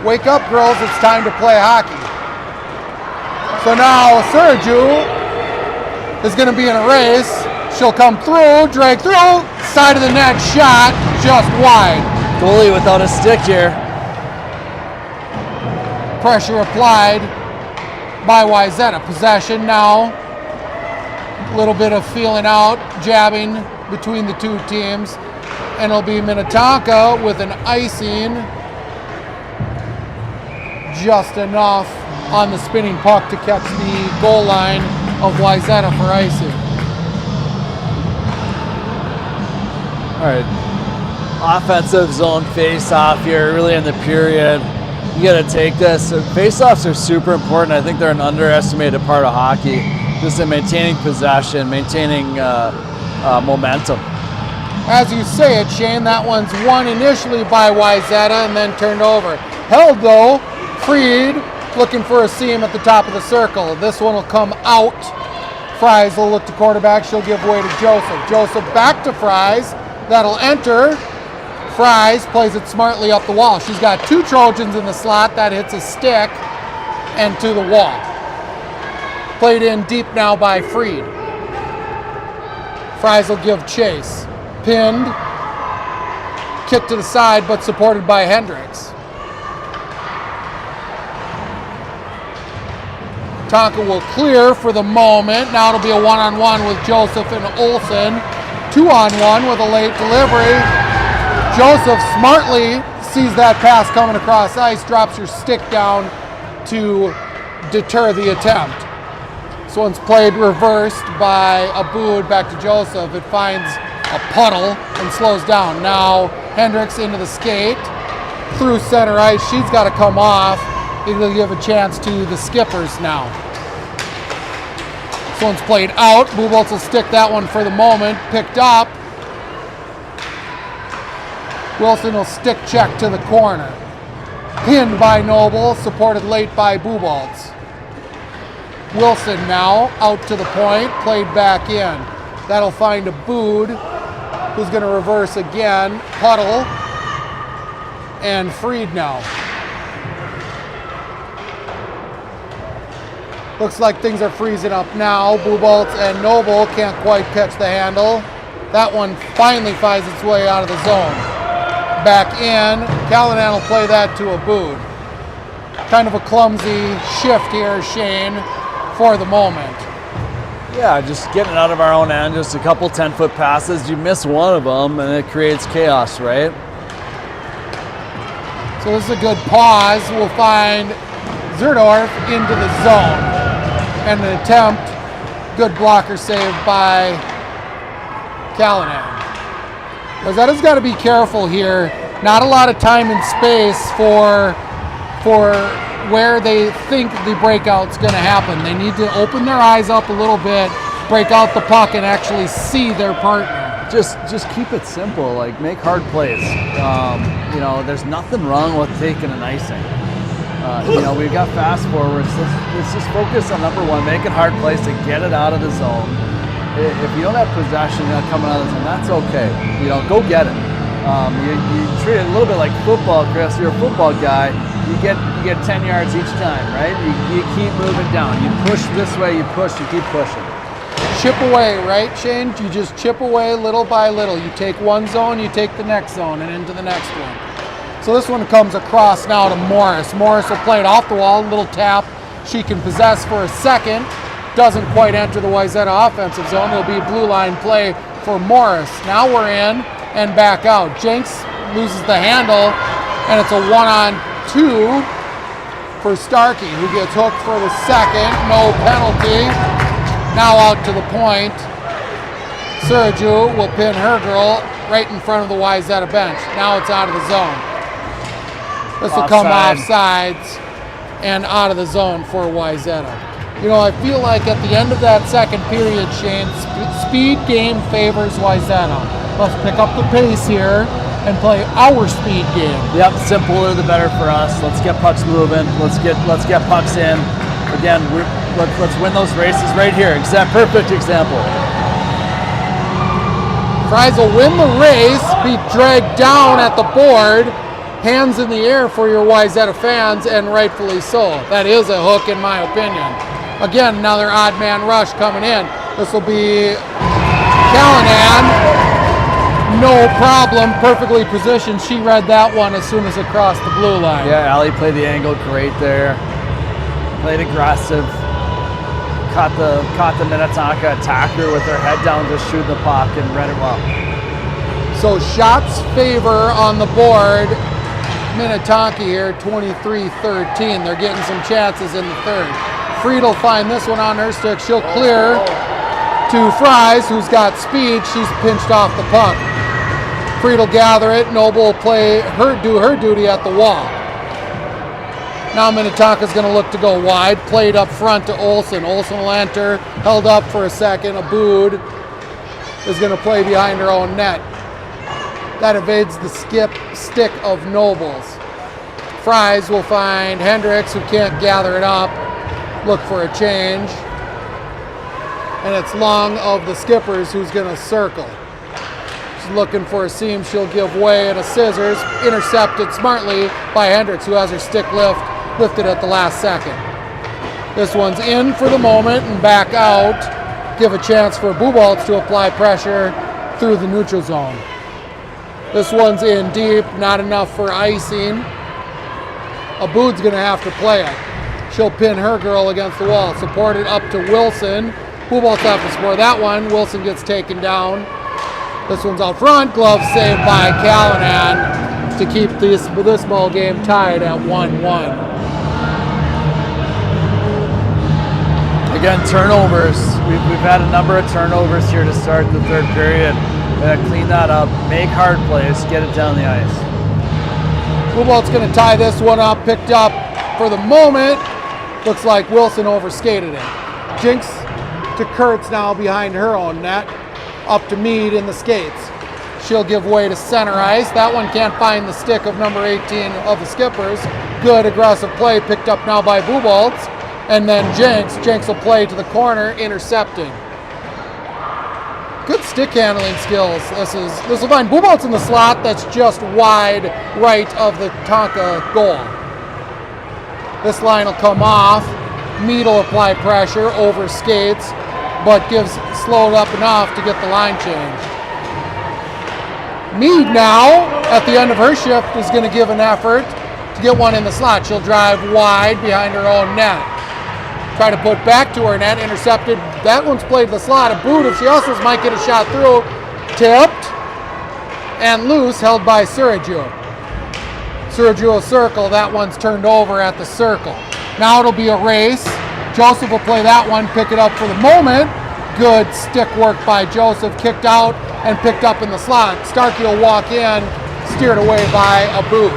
Speaker 2: Wake up, girls, it's time to play hockey. So now Sergio is going to be in a race. She'll come through, drag through, side of the net, shot, just wide.
Speaker 1: Goalie without a stick here.
Speaker 2: Pressure applied by Wayzata. Possession now. A little bit of feeling out, jabbing between the two teams. And it'll be Minnetonka with an icing. Just enough on the spinning puck to catch the goal line of Wayzata for icing.
Speaker 1: All right, offensive zone face-off here, really in the period. You got to take this. Face-offs are super important. I think they're an underestimated part of hockey, just in maintaining possession, maintaining momentum.
Speaker 2: As you say it, Shane, that one's won initially by Wayzata and then turned over. Held though, Freed looking for a seam at the top of the circle. This one will come out. Fries will look to quarterback. She'll give way to Joseph. Joseph back to Fries. That'll enter. Fries plays it smartly up the wall. She's got two Trojans in the slot. That hits a stick and to the wall. Played in deep now by Freed. Fries will give chase. Pinned. Kick to the side, but supported by Hendricks. Tonka will clear for the moment. Now it'll be a one-on-one with Joseph and Olsen. 2-on-1 with a late delivery. Joseph smartly sees that pass coming across ice, drops her stick down to deter the attempt. This one's played reversed by Aboud back to Joseph. It finds a puddle and slows down. Now Hendricks into the skate through center ice. She's got to come off. It'll give a chance to the Skippers now. This one's played out. Buboltz will stick that one for the moment. Picked up. Wilson will stick check to the corner. Pinned by Noble, supported late by Buboltz. Wilson now out to the point, played back in. That'll find Aboud, who's going to reverse again. Puddle and Freed now. Looks like things are freezing up now. Buboltz and Noble can't quite catch the handle. That one finally finds its way out of the zone. Back in. Callahan will play that to Aboud. Kind of a clumsy shift here, Shane, for the moment.
Speaker 1: Yeah, just getting out of our own end. Just a couple 10-foot passes. You miss one of them, and it creates chaos, right?
Speaker 2: So this is a good pause. We'll find Zerdorf into the zone. And an attempt, good blocker save by Callahan. Wayzata's got to be careful here. Not a lot of time and space for where they think the breakout's going to happen. They need to open their eyes up a little bit, break out the puck, and actually see their partner.
Speaker 1: Just keep it simple. Like, make hard plays. There's nothing wrong with taking an icing. We've got fast forwards. Let's just focus on number one, making hard plays to get it out of the zone. If you don't have possession coming out of the zone, that's okay. Go get it. You treat it a little bit like football, Chris. You're a football guy. You get 10 yards each time, right? You keep moving down. You push this way, you push, you keep pushing.
Speaker 2: Chip away, right, Shane? You just chip away little by little. You take one zone, you take the next zone, and into the next one. So this one comes across now to Morris. Morris will play it off the wall, little tap. She can possess for a second. doesn't quite enter the Wayzata offensive zone. It'll be blue line play for Morris. Now we're in and back out. Jenks loses the handle, and it's a 1-on-2 for Starkey, who gets hooked for the second. No penalty. Now out to the point. Suraju will pin her girl right in front of the Wayzata bench. Now it's out of the zone. This will come off sides and out of the zone for Wayzata. You know, I feel like at the end of that second period, Shane, speed game favors Wayzata. Let's pick up the pace here and play our speed game.
Speaker 1: Yep, simpler the better for us. Let's get pucks moving. Let's get pucks in. Again, let's win those races right here. Perfect example.
Speaker 2: Fries will win the race, be dragged down at the board. Hands in the air for your Wayzata fans, and rightfully so. That is a hook in my opinion. Again, another odd man rush coming in. This will be Callahan. No problem, perfectly positioned. She read that one as soon as it crossed the blue line.
Speaker 1: Yeah, Allie played the angle great there. Played aggressive. Caught the Minnetonka attacker with her head down, just shooting the puck, and read it well.
Speaker 2: So shots favor on the board Minnetonka here, 23-13. They're getting some chances in the third. Fried will find this one on her stick. She'll clear to Fries, who's got speed. She's pinched off the puck. Fried will gather it. Noble will do her duty at the wall. Now Minnetonka's going to look to go wide. Played up front to Olsen. Olsen will enter. Held up for a second. Abood is going to play behind her own net. That evades the stick of Nobles. Fries will find Hendricks, who can't gather it up. Look for a change. And it's Long of the Skippers who's going to circle. She's looking for a seam. She'll give way at a scissors. Intercepted smartly by Hendricks, who has her stick lifted at the last second. This one's in for the moment and back out. Give a chance for Buboltz to apply pressure through the neutral zone. This one's in deep, not enough for icing. Abood's going to have to play it. She'll pin her girl against the wall. Supported up to Wilson. Buboltz have to score that one. Wilson gets taken down. This one's out front. Glove saved by Callahan to keep this ball game tied at 1-1.
Speaker 1: Again, turnovers. We've had a number of turnovers here to start the third period. Clean that up, make hard plays, get it down the ice.
Speaker 2: Bubolt's going to tie this one up, picked up for the moment. Looks like Wilson overskated it. Jinx to Kurtz now behind her own net. Up to Mead in the skates. She'll give way to center ice. That one can't find the stick of number 18 of the Skippers. Good aggressive play picked up now by Buboltz. And then Jenks will play to the corner, intercepting. Good stick handling skills. This will find Buboltz in the slot that's just wide right of the Tonka goal. This line will come off. Mead will apply pressure over skates, but slowed up enough to get the line change. Mead now, at the end of her shift, is going to give an effort to get one in the slot. She'll drive wide behind her own net. Try to put back to her net, intercepted. That one's played to the slot. Abood, if she also might get a shot through, tipped and loose, held by Suraju. Suraju will circle. That one's turned over at the circle. Now it'll be a race. Joseph will play that one, pick it up for the moment. Good stick work by Joseph, kicked out and picked up in the slot. Starkey will walk in, steered away by Abood.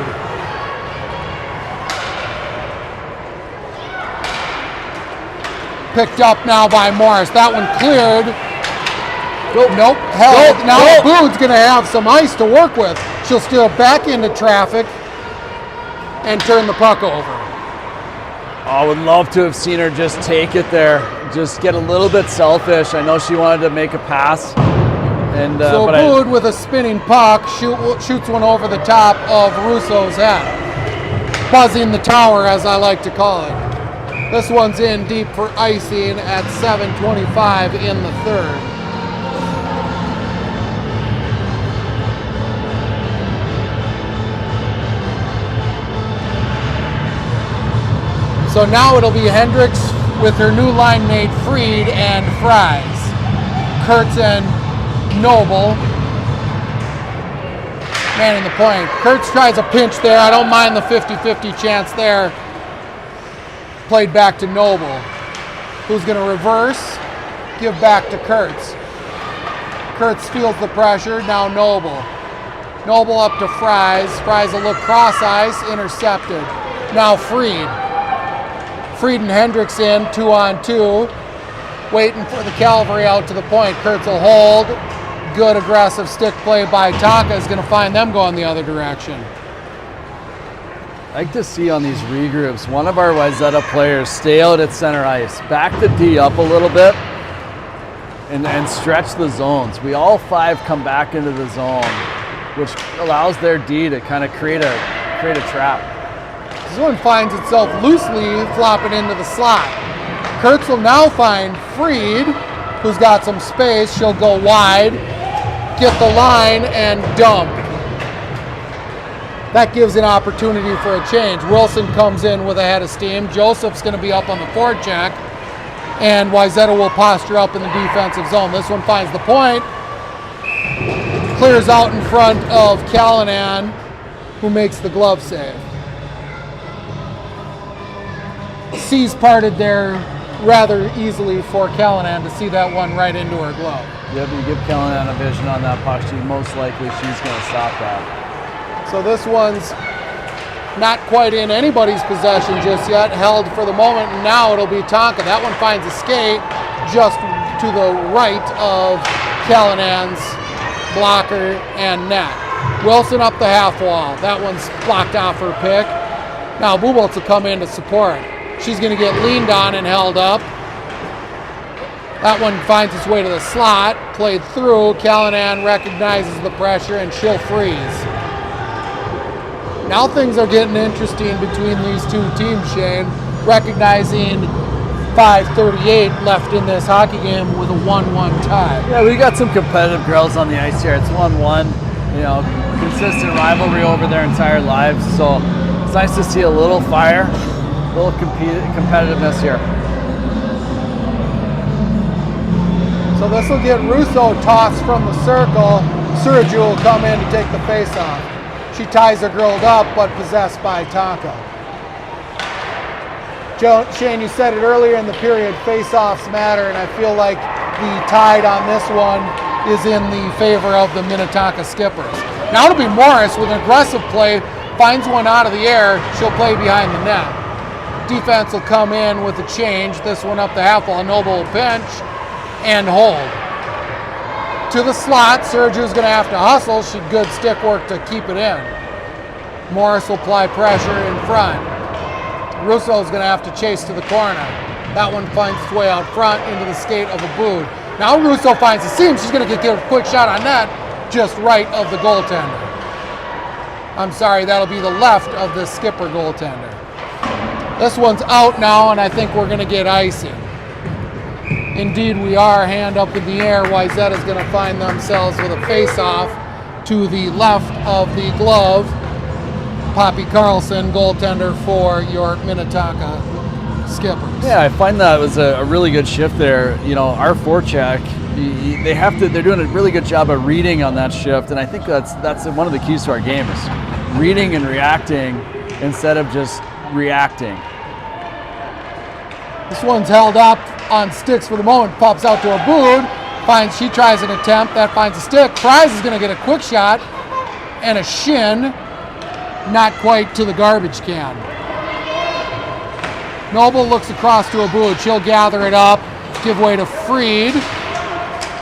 Speaker 2: Picked up now by Morris. That one cleared. Nope, held. Now Abood's going to have some ice to work with. She'll steal back into traffic and turn the puck over.
Speaker 1: I would love to have seen her just take it there. Just get a little bit selfish. I know she wanted to make a pass.
Speaker 2: So Abood with a spinning puck shoots one over the top of Russo's head. Buzzing the tower, as I like to call it. This one's in deep for icing at 7:25 in the third. So now it'll be Hendricks with her new line mate Freed and Fries. Kurtz and Noble manning the point. Kurtz tries a pinch there. I don't mind the 50-50 chance there. Played back to Noble, who's going to reverse, give back to Kurtz. Kurtz feels the pressure, now Noble. Noble up to Fries. Fries will look cross ice, intercepted. Now Freed. Freed and Hendricks in, 2-on-2. Waiting for the cavalry out to the point. Kurtz will hold. Good aggressive stick play by Taka is going to find them going the other direction.
Speaker 1: I like to see on these regroups, one of our Wayzata players stay out at center ice, back the D up a little bit, and stretch the zones. We all 5 come back into the zone, which allows their D to kind of create a trap.
Speaker 2: This one finds itself loosely flopping into the slot. Kurtz will now find Freed, who's got some space. She'll go wide, get the line, and dump. That gives an opportunity for a change. Wilson comes in with a head of steam. Joseph's going to be up on the forecheck, and Wayzata will posture up in the defensive zone. This one finds the point, clears out in front of Callanan, who makes the glove save. Seas parted there rather easily for Callanan to see that one right into her glove.
Speaker 1: Yep, you give Callanan a vision on that puck, most likely she's going to stop that.
Speaker 2: So this one's not quite in anybody's possession just yet, held for the moment, and now it'll be Tonka. That one finds a skate just to the right of Callanan's blocker and net. Wilson up the half wall. That one's blocked off her pick. Now Buboltz will come in to support. She's going to get leaned on and held up. That one finds its way to the slot, played through. Callanan recognizes the pressure and she'll freeze. Now things are getting interesting between these two teams, Shane. Recognizing 5:38 left in this hockey game with a 1-1 tie.
Speaker 1: Yeah, we got some competitive girls on the ice here. It's 1-1, consistent rivalry over their entire lives. So it's nice to see a little fire, a little competitiveness here.
Speaker 2: So this will get Russo tossed from the circle. Suraju will come in to take the face-off. She ties her girl up, but possessed by Tonka. Shane, you said it earlier in the period, face-offs matter, and I feel like the tide on this one is in the favor of the Minnetonka Skippers. Now it'll be Morris with an aggressive play, finds one out of the air, she'll play behind the net. Defense will come in with a change, this one up the half wall, Noble will pinch and hold. To the slot, Sergio's going to have to hustle. She good stick work to keep it in. Morris will apply pressure in front. Russo's going to have to chase to the corner. That one finds its way out front into the skate of Abood. Now Russo finds the seam. She's going to get a quick shot on net just right of the goaltender. I'm sorry, that'll be the left of the Skipper goaltender. This one's out now, and I think we're going to get icing. Indeed, we are. Hand up in the air. Wayzata's going to find themselves with a face-off to the left of the glove. Poppy Carlson, goaltender for your Minnetonka Skippers.
Speaker 1: Yeah, I find that was a really good shift there. Our forecheck, they're doing a really good job of reading on that shift, and I think that's one of the keys to our game is reading and reacting instead of just reacting.
Speaker 2: This one's held up on sticks for the moment, pops out to Abood, she tries an attempt, that finds a stick. Fries is going to get a quick shot and a shin, not quite to the garbage can. Noble looks across to Abood, she'll gather it up, give way to Freed.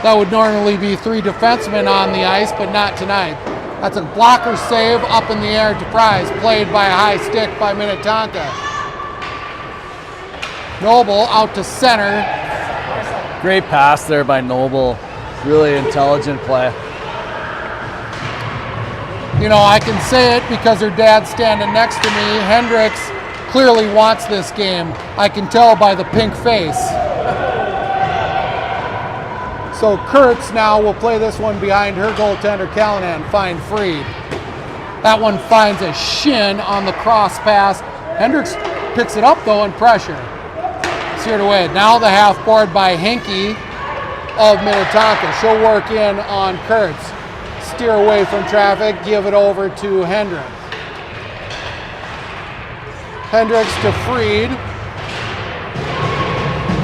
Speaker 2: That would normally be 3 defensemen on the ice, but not tonight. That's a blocker save up in the air to Fries, played by a high stick by Minnetonka. Noble out to center.
Speaker 1: Great pass there by Noble. Really intelligent play.
Speaker 2: I can say it because her dad's standing next to me. Hendricks clearly wants this game. I can tell by the pink face. So Kurtz now will play this one behind her goaltender, Callanan, find Freed. That one finds a shin on the cross pass. Hendricks picks it up though and pressure. steered away. Now the half board by Henke of Minnetonka. She'll work in on Kurtz. Steer away from traffic, give it over to Hendricks. Hendricks to Freed.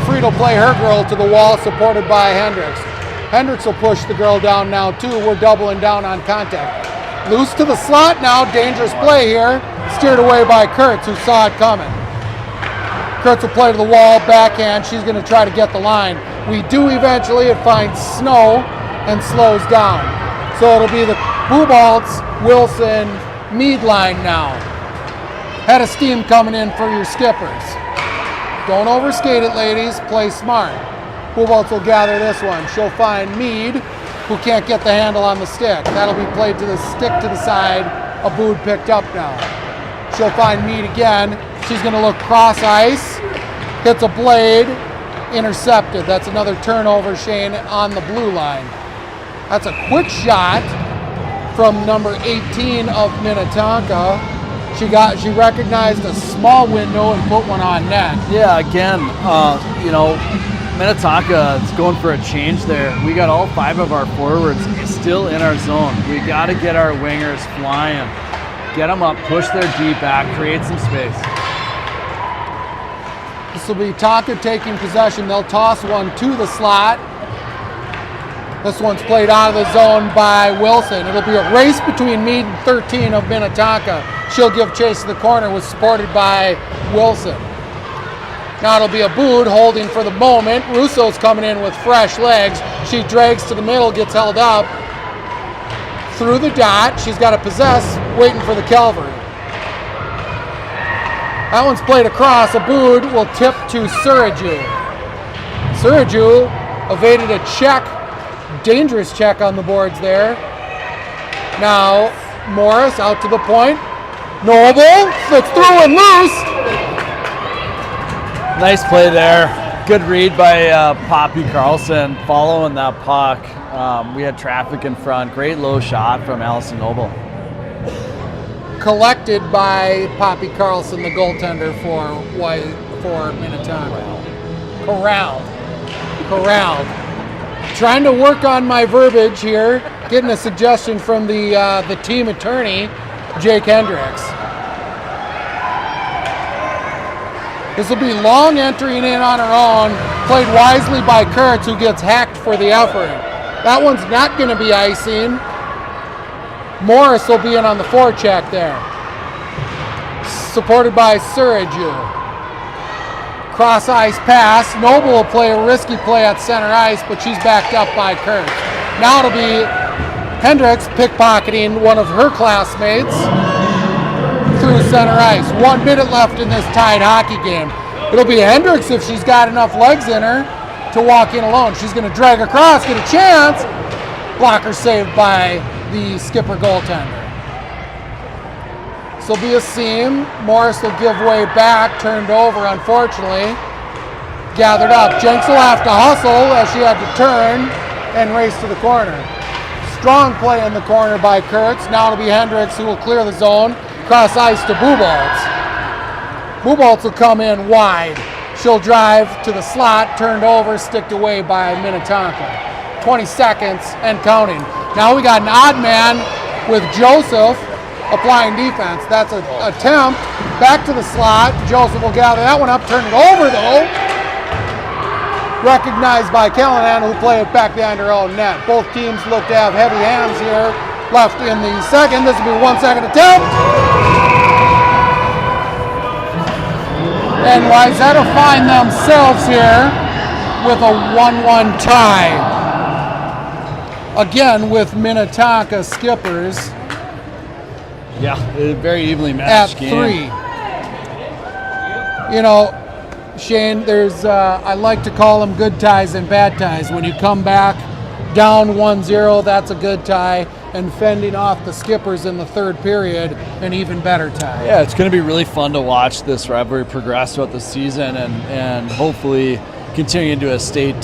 Speaker 2: Freed will play her girl to the wall, supported by Hendricks. Hendricks will push the girl down now too. We're doubling down on contact. Loose to the slot now, dangerous play here. Steered away by Kurtz, who saw it coming. Kurtz will play to the wall, backhand. She's going to try to get the line. We do eventually. It finds snow and slows down. So it'll be the Buboltz, Wilson, Mead line now. Head of steam coming in for your skippers. Don't overskate it, ladies. Play smart. Buboltz will gather this one. She'll find Mead, who can't get the handle on the stick. That'll be played to the stick to the side. Abood picked up now. She'll find Mead again. She's going to look cross ice. Hits a blade. Intercepted. That's another turnover, Shane, on the blue line. That's a quick shot from number 18 of Minnetonka. She recognized a small window and put one on net.
Speaker 1: Yeah, again, Minnetonka is going for a change there. We got all 5 of our forwards still in our zone. We got to get our wingers flying. Get them up, push their D back, create some space.
Speaker 2: This will be Tonka taking possession. They'll toss one to the slot. This one's played out of the zone by Wilson. It'll be a race between Mead and 13 of Minnetonka. She'll give chase to the corner, was supported by Wilson. Now it'll be Abood holding for the moment. Russo's coming in with fresh legs. She drags to the middle, gets held up. Through the dot, she's got to possess, waiting for the Calvary. That one's played across. Abood will tip to Suraju. Suraju evaded a check, dangerous check on the boards there. Now Morris out to the point. Noble flips through and loose.
Speaker 1: Nice play there. Good read by Poppy Carlson following that puck. We had traffic in front. Great low shot from Allison Noble.
Speaker 2: Collected by Poppy Carlson, the goaltender for Minnetonka. Corralled. Trying to work on my verbiage here. Getting a suggestion from the team attorney, Jake Hendricks. This will be Long entering in on her own, played wisely by Kurtz, who gets hacked for the effort. That one's not going to be icing. Morris will be in on the forecheck there. Supported by Suraju. Cross ice pass. Noble will play a risky play at center ice, but she's backed up by Kurtz. Now it'll be Hendricks pickpocketing one of her classmates through center ice. 1 minute left in this tied hockey game. It'll be Hendricks if she's got enough legs in her to walk in alone. She's going to drag across, get a chance. Blocker saved by the skipper goaltender. This will be a seam. Morris will give way back, turned over unfortunately. Gathered up. Jenks will have to hustle as she had to turn and race to the corner. Strong play in the corner by Kurtz. Now it'll be Hendricks who will clear the zone. Cross ice to Buboltz. Buboltz will come in wide. She'll drive to the slot, turned over, sticked away by Minnetonka. 20 seconds and counting. Now we got an odd man with Joseph applying defense. That's an attempt. Back to the slot. Joseph will gather that one up, turn it over though. Recognized by Callahan, who play it back behind her own net. Both teams look to have heavy hands here. Left in the second. This will be 1 second attempt. And Wayzata find themselves here with a 1-1 tie. Again with Minnetonka skippers.
Speaker 1: Yeah, a very evenly matched
Speaker 2: at
Speaker 1: game.
Speaker 2: 3. You know, Shane, there's I like to call them good ties and bad ties. When you come back down 1-0, that's a good tie. And fending off the skippers in the third period, an even better tie.
Speaker 1: Yeah, it's going to be really fun to watch this rivalry progress throughout the season and hopefully continue into a state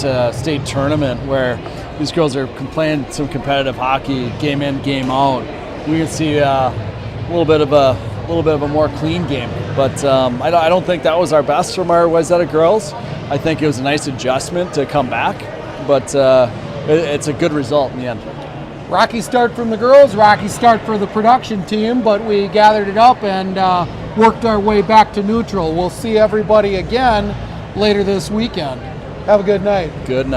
Speaker 1: tournament where these girls are playing some competitive hockey, game in, game out. We can see a little bit of a more clean game. But I don't think that was our best from our Wayzata girls. I think it was a nice adjustment to come back, but it's a good result in the end.
Speaker 2: Rocky start from the girls, rocky start for the production team, but we gathered it up and worked our way back to neutral. We'll see everybody again later this weekend. Have a good night.
Speaker 1: Good night.